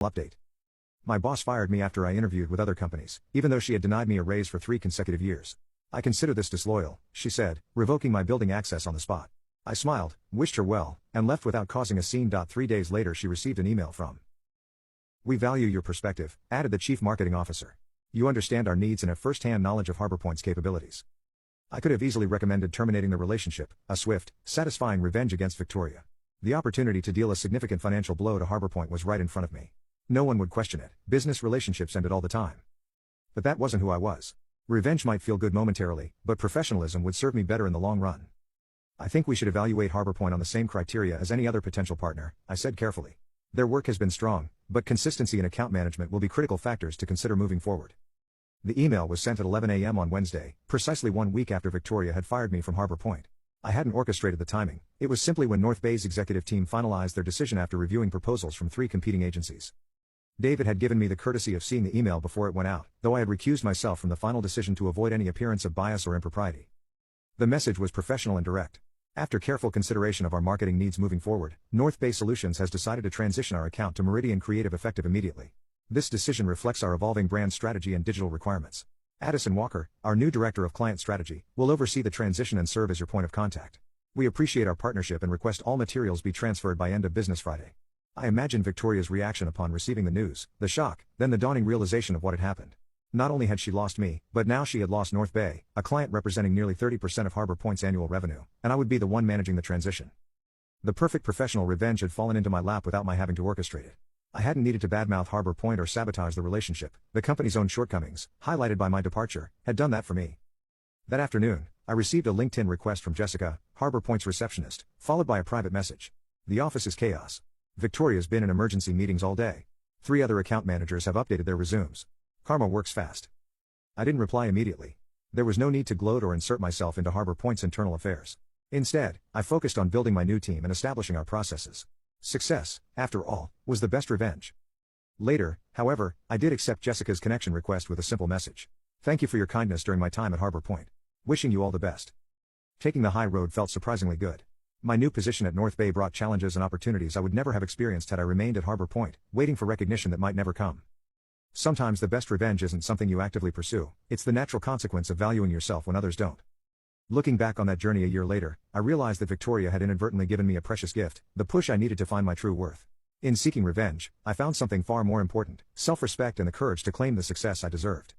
Update. My boss fired me after I interviewed with other companies, even though she had denied me a raise for 3 consecutive years. I consider this disloyal, she said, revoking my building access on the spot. I smiled, wished her well, and left without causing a scene. 3 days later she received an email from "We value your perspective," added the chief marketing officer. "You understand our needs and have first-hand knowledge of HarborPoint's capabilities." I could have easily recommended terminating the relationship, a swift, satisfying revenge against Victoria. The opportunity to deal a significant financial blow to HarborPoint was right in front of me. No one would question it. Business relationships ended all the time. But that wasn't who I was. Revenge might feel good momentarily, but professionalism would serve me better in the long run. "I think we should evaluate HarborPoint on the same criteria as any other potential partner," I said carefully. "Their work has been strong, but consistency and account management will be critical factors to consider moving forward." The email was sent at 11 a.m. on Wednesday, precisely 1 week after Victoria had fired me from HarborPoint. I hadn't orchestrated the timing. It was simply when North Bay's executive team finalized their decision after reviewing proposals from 3 competing agencies. David had given me the courtesy of seeing the email before it went out, though I had recused myself from the final decision to avoid any appearance of bias or impropriety. The message was professional and direct. After careful consideration of our marketing needs moving forward, North Bay Solutions has decided to transition our account to Meridian Creative effective immediately. This decision reflects our evolving brand strategy and digital requirements. Addison Walker, our new Director of Client Strategy, will oversee the transition and serve as your point of contact. We appreciate our partnership and request all materials be transferred by end of business Friday. I imagine Victoria's reaction upon receiving the news, the shock, then the dawning realization of what had happened. Not only had she lost me, but now she had lost North Bay, a client representing nearly 30% of HarborPoint's annual revenue, and I would be the one managing the transition. The perfect professional revenge had fallen into my lap without my having to orchestrate it. I hadn't needed to badmouth HarborPoint or sabotage the relationship. The company's own shortcomings, highlighted by my departure, had done that for me. That afternoon, I received a LinkedIn request from Jessica, HarborPoint's receptionist, followed by a private message. "The office is chaos. Victoria's been in emergency meetings all day. 3 other account managers have updated their resumes. Karma works fast." I didn't reply immediately. There was no need to gloat or insert myself into HarborPoint's internal affairs. Instead, I focused on building my new team and establishing our processes. Success, after all, was the best revenge. Later, however, I did accept Jessica's connection request with a simple message. "Thank you for your kindness during my time at HarborPoint. Wishing you all the best." Taking the high road felt surprisingly good. My new position at North Bay brought challenges and opportunities I would never have experienced had I remained at HarborPoint, waiting for recognition that might never come. Sometimes the best revenge isn't something you actively pursue, it's the natural consequence of valuing yourself when others don't. Looking back on that journey a year later, I realized that Victoria had inadvertently given me a precious gift, the push I needed to find my true worth. In seeking revenge, I found something far more important, self-respect and the courage to claim the success I deserved.